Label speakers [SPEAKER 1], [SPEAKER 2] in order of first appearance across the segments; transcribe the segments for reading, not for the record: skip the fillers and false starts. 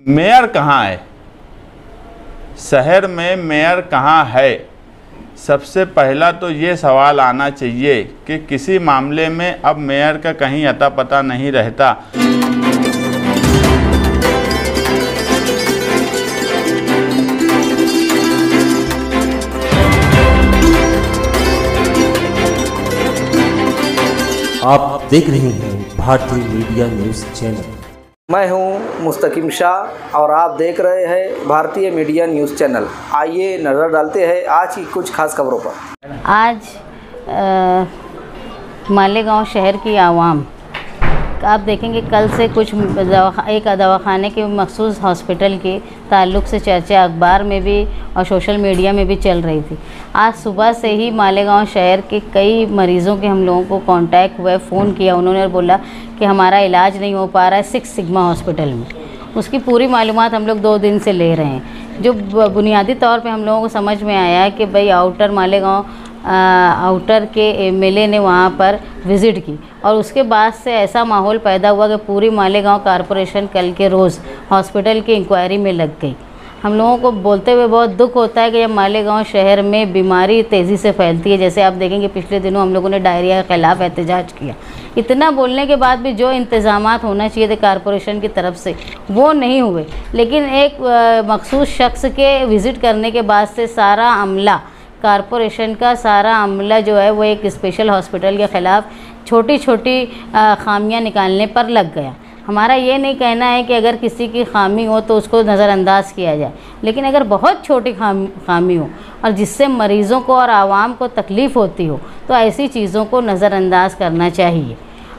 [SPEAKER 1] Mayor कहाँ है? शहर में मेयर कहाँ है? सबसे पहला तो ये सवाल आना चाहिए कि किसी मामले में अब मेयर का कहीं अता पता नहीं रहता।
[SPEAKER 2] आप देख रहे हैं भारतीय मीडिया न्यूज़ चैनल।
[SPEAKER 3] मैं हूं मुस्तकीम शाह और आप देख रहे हैं भारतीय मीडिया न्यूज़ चैनल। आइए नज़र डालते हैं आज की कुछ खास खबरों पर।
[SPEAKER 4] आज मालेगांव शहर की आवाम, आप देखेंगे कल से कुछ एक दवाखाने के मखसूस हॉस्पिटल के ताल्लुक़ से चर्चा अखबार में भी और सोशल मीडिया में भी चल रही थी। आज सुबह से ही मालेगांव शहर के कई मरीज़ों के हम लोगों को कांटेक्ट हुआ, फ़ोन किया, उन्होंने बोला कि हमारा इलाज नहीं हो पा रहा है 6 सिग्मा हॉस्पिटल में। उसकी पूरी मालूमात हम लोग 2 दिन से ले रहे हैं। जो बुनियादी तौर पे हम लोगों को समझ में आया है कि भाई आउटर मालेगांव आउटर के एमएलए ने वहाँ पर विज़िट की और उसके बाद से ऐसा माहौल पैदा हुआ कि पूरी मालेगांव कारपोरेशन कल के रोज़ हॉस्पिटल की इंक्वायरी में लग गई। हम लोगों को बोलते हुए बहुत दुख होता है कि जब मालेगांव शहर में बीमारी तेज़ी से फैलती है, जैसे आप देखेंगे पिछले दिनों हम लोगों ने डायरिया के ख़िलाफ़ एहतजाज किया। इतना बोलने के बाद भी जो इंतज़ामात होना चाहिए थे कारपोरेशन की तरफ से वो नहीं हुए। लेकिन एक मखसूस शख्स के विज़िट करने के बाद से सारा अमला, कारपोरेशन का सारा अमला जो है वो एक स्पेशल हॉस्पिटल के ख़िलाफ़ छोटी छोटी खामियां निकालने पर लग गया। हमारा ये नहीं कहना है कि अगर किसी की खामी हो तो उसको नज़रअंदाज किया जाए, लेकिन अगर बहुत छोटी खामी हो और जिससे मरीज़ों को और आवाम को तकलीफ़ होती हो तो ऐसी चीज़ों को नज़रअंदाज करना चाहिए।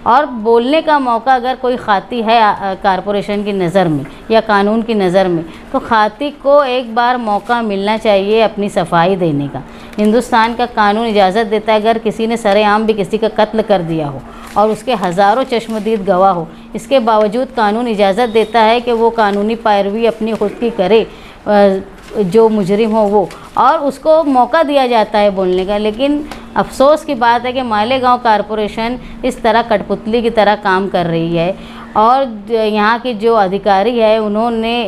[SPEAKER 4] और बोलने का मौका अगर कोई खाती है कारपोरेशन की नज़र में या कानून की नज़र में, तो खाती को एक बार मौका मिलना चाहिए अपनी सफाई देने का। हिंदुस्तान का कानून इजाज़त देता है अगर किसी ने सरेआम भी किसी का कत्ल कर दिया हो और उसके हज़ारों चश्मदीद गवाह हो, इसके बावजूद कानून इजाज़त देता है कि वो कानूनी पैरवी अपनी खुद की करे, जो मुजरिम हो वो, और उसको मौका दिया जाता है बोलने का। लेकिन अफसोस की बात है कि मालेगांव कारपोरेशन इस तरह कठपुतली की तरह काम कर रही है और यहाँ की जो अधिकारी है उन्होंने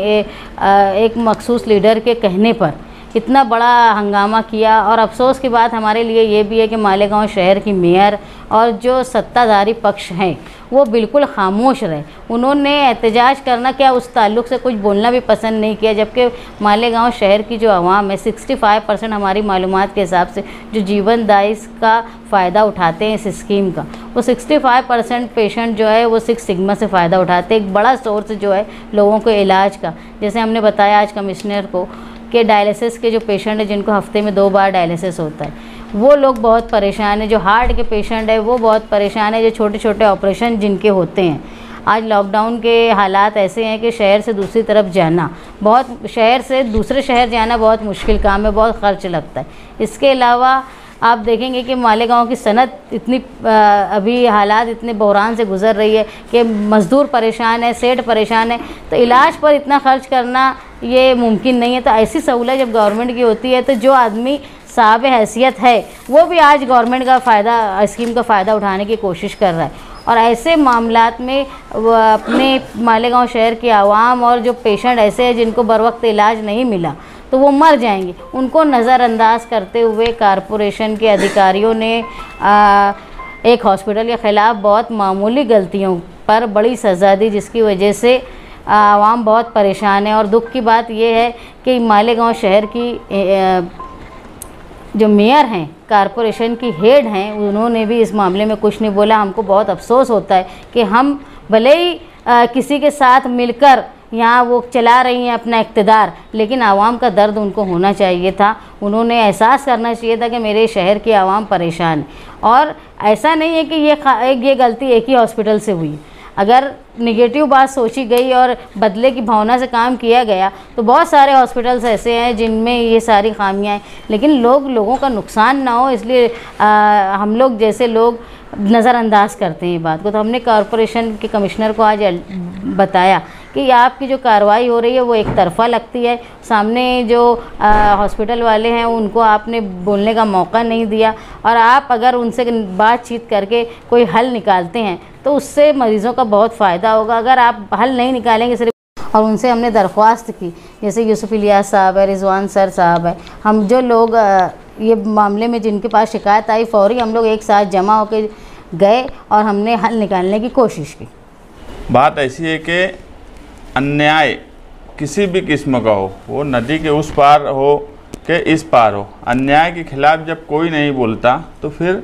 [SPEAKER 4] एक मखसूस लीडर के कहने पर इतना बड़ा हंगामा किया। और अफसोस की बात हमारे लिए ये भी है कि मालेगांव शहर की मेयर और जो सत्ताधारी पक्ष हैं वो बिल्कुल खामोश रहे। उन्होंने एहतजाज करना क्या उस ताल्लुक़ से कुछ बोलना भी पसंद नहीं किया, जबकि मालेगांव शहर की जो आवाम है 65% हमारी मालूमात के हिसाब से जो जीवन दायी का फ़ायदा उठाते हैं इस स्कीम का, वो 65% पेशेंट जो है वो 6 सिग्मा से फ़ायदा उठाते हैं। एक बड़ा सोर्स जो है लोगों को इलाज का, जैसे हमने बताया आज कमिश्नर को कि डायलिसिस के जो पेशेंट हैं जिनको हफ्ते में 2 बार डायलिसिस होता है वो लोग बहुत परेशान हैं। जो हार्ट के पेशेंट है वो बहुत परेशान है। जो छोटे छोटे ऑपरेशन जिनके होते हैं, आज लॉकडाउन के हालात ऐसे हैं कि शहर से दूसरी तरफ जाना शहर से दूसरे शहर जाना बहुत मुश्किल काम है, बहुत ख़र्च लगता है। इसके अलावा आप देखेंगे कि मालेगांव की सनत इतनी अभी हालात इतने बहरान से गुज़र रही है कि मज़दूर परेशान है, सेठ परेशान है, तो इलाज पर इतना खर्च करना ये मुमकिन नहीं है। तो ऐसी सहूलत जब गवर्नमेंट की होती है तो जो आदमी साहब हैसियत है वो भी आज गवर्नमेंट का फ़ायदा, स्कीम का फ़ायदा उठाने की कोशिश कर रहा है। और ऐसे मामलात में अपने मालेगांव शहर की आवाम और जो पेशेंट ऐसे हैं जिनको बर वक्त इलाज नहीं मिला तो वो मर जाएंगे, उनको नज़रअंदाज करते हुए कारपोरेशन के अधिकारियों ने एक हॉस्पिटल के ख़िलाफ़ बहुत मामूली गलतियों पर बड़ी सज़ा दी, जिसकी वजह से आवाम बहुत परेशान है। और दुख की बात यह है कि मालेगांव शहर की जो मेयर हैं, कारपोरेशन की हेड हैं, उन्होंने भी इस मामले में कुछ नहीं बोला। हमको बहुत अफसोस होता है कि हम भले ही किसी के साथ मिलकर यहाँ वो चला रही हैं अपना इक़्तिदार, लेकिन आवाम का दर्द उनको होना चाहिए था। उन्होंने एहसास करना चाहिए था कि मेरे शहर की आवाम परेशान है। और ऐसा नहीं है कि ये गलती एक ही हॉस्पिटल से हुई। अगर निगेटिव बात सोची गई और बदले की भावना से काम किया गया तो बहुत सारे हॉस्पिटल्स ऐसे हैं जिनमें ये सारी खामियां हैं, लेकिन लोगों का नुकसान ना हो इसलिए हम लोग जैसे लोग नज़रअंदाज करते हैं ये बात को। तो हमने कॉरपोरेशन के कमिश्नर को आज बताया कि आपकी जो कार्रवाई हो रही है वो एक तरफ़ा लगती है, सामने जो हॉस्पिटल वाले हैं उनको आपने बोलने का मौका नहीं दिया, और आप अगर उनसे बातचीत करके कोई हल निकालते हैं तो उससे मरीज़ों का बहुत फ़ायदा होगा। अगर आप हल नहीं निकालेंगे सिर्फ और उनसे हमने दरख्वास्त की, जैसे यूसुफ इलियास साहब है, रिजवान सर साहब है, हम जो लोग ये मामले में जिनके पास शिकायत आई, फ़ौरी हम लोग एक साथ जमा होकर गए और हमने हल निकालने की कोशिश की।
[SPEAKER 1] बात ऐसी है कि अन्याय किसी भी किस्म का हो, वो नदी के उस पार हो कि इस पार हो, अन्याय के खिलाफ़ जब कोई नहीं बोलता तो फिर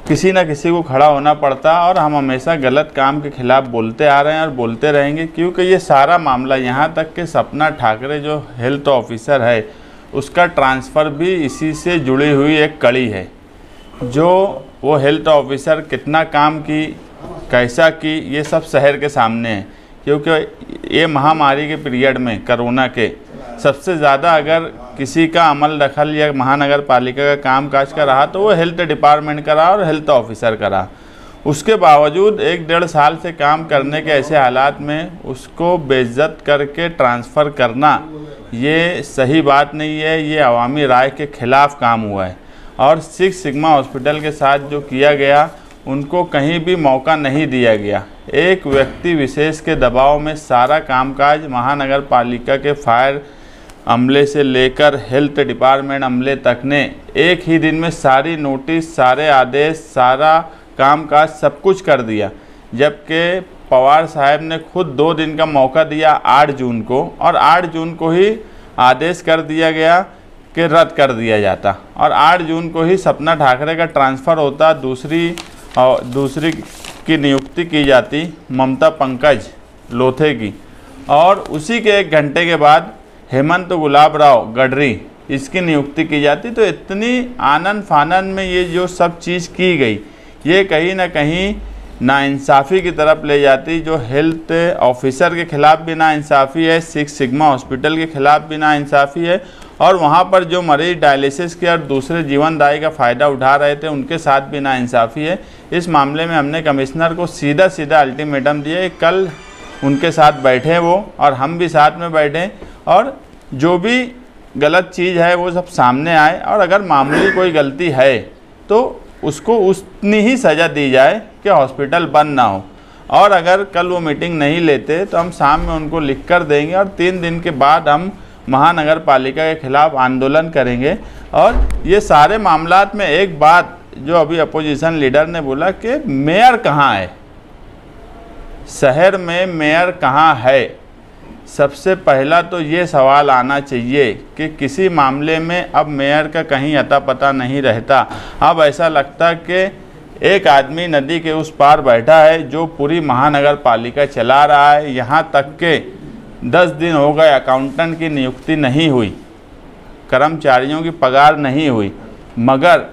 [SPEAKER 1] किसी न किसी को खड़ा होना पड़ता। और हम हमेशा गलत काम के खिलाफ़ बोलते आ रहे हैं और बोलते रहेंगे, क्योंकि ये सारा मामला यहाँ तक कि सपना ठाकरे जो हेल्थ ऑफिसर है उसका ट्रांसफ़र भी इसी से जुड़ी हुई एक कड़ी है। जो वो हेल्थ ऑफिसर कितना काम की, कैसा की, ये सब शहर के सामने है। क्योंकि ये महामारी के पीरियड में कोरोना के सबसे ज़्यादा अगर किसी का अमल दखल या महानगर पालिका का कामकाज का रहा तो वो हेल्थ डिपार्टमेंट का रहा और हेल्थ ऑफिसर का रहा। उसके बावजूद 1-1.5 साल से काम करने के ऐसे हालात में उसको बेइज्जत करके ट्रांसफ़र करना ये सही बात नहीं है, ये अवामी राय के ख़िलाफ़ काम हुआ है। और सिक्स सिग्मा हॉस्पिटल के साथ जो किया गया, उनको कहीं भी मौका नहीं दिया गया। एक व्यक्ति विशेष के दबाव में सारा कामकाज महानगर पालिका के फायर अमले से लेकर हेल्थ डिपार्टमेंट अमले तक ने एक ही दिन में सारी नोटिस, सारे आदेश, सारा कामकाज सब कुछ कर दिया। जबकि पवार साहब ने खुद 2 दिन का मौका दिया 8 जून को, और 8 जून को ही आदेश कर दिया गया कि रद्द कर दिया जाता, और 8 जून को ही सपना ठाकरे का ट्रांसफ़र होता, दूसरी की नियुक्ति की जाती ममता पंकज लोथे की, और उसी के 1 घंटे के बाद हेमंत गुलाबराव गडरी इसकी नियुक्ति की जाती। तो इतनी आनन फानन में ये जो सब चीज़ की गई, ये कहीं ना कहीं नाइंसाफ़ी की तरफ ले जाती। जो हेल्थ ऑफिसर के ख़िलाफ़ भी नाइंसाफ़ी है, सिक्स सिग्मा हॉस्पिटल के ख़िलाफ़ भी नाइंसाफ़ी है, और वहाँ पर जो मरीज डायलिसिस के और दूसरे जीवनदायी का फ़ायदा उठा रहे थे उनके साथ भी नाइंसाफ़ी है। इस मामले में हमने कमिश्नर को सीधा अल्टीमेटम दिया। कल उनके साथ बैठे वो, और हम भी साथ में बैठे, और जो भी गलत चीज़ है वो सब सामने आए, और अगर मामूली कोई गलती है तो उसको उतनी ही सज़ा दी जाए कि हॉस्पिटल बंद ना हो। और अगर कल वो मीटिंग नहीं लेते तो हम शाम में उनको लिख कर देंगे, और 3 दिन के बाद हम महानगर पालिका के खिलाफ़ आंदोलन करेंगे। और ये सारे मामलात में एक बात जो अभी अपोजिशन लीडर ने बोला कि मेयर कहाँ है, शहर में मेयर कहाँ है। सबसे पहला तो ये सवाल आना चाहिए कि किसी मामले में अब मेयर का कहीं अता पता नहीं रहता। अब ऐसा लगता कि एक आदमी नदी के उस पार बैठा है जो पूरी महानगर पालिका चला रहा है। यहाँ तक के 10 दिन हो गए अकाउंटेंट की नियुक्ति नहीं हुई, कर्मचारियों की पगार नहीं हुई, मगर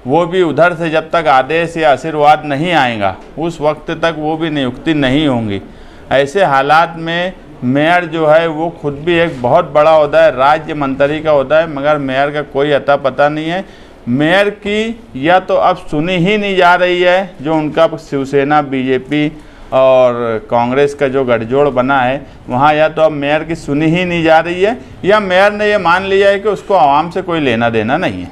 [SPEAKER 1] वो भी उधर से जब तक आदेश या आशीर्वाद नहीं आएगा उस वक्त तक वो भी नियुक्ति नहीं होंगी। ऐसे हालात में मेयर जो है वो खुद भी एक बहुत बड़ा ओहदा है, राज्य मंत्री का ओहदा है, मगर मेयर का कोई अता पता नहीं है। मेयर की या तो अब सुनी ही नहीं जा रही है, जो उनका शिवसेना, बीजेपी और कांग्रेस का जो गठजोड़ बना है वहाँ, या तो अब मेयर की सुनी ही नहीं जा रही है, या मेयर ने ये मान लिया है कि उसको आवाम से कोई लेना देना नहीं है।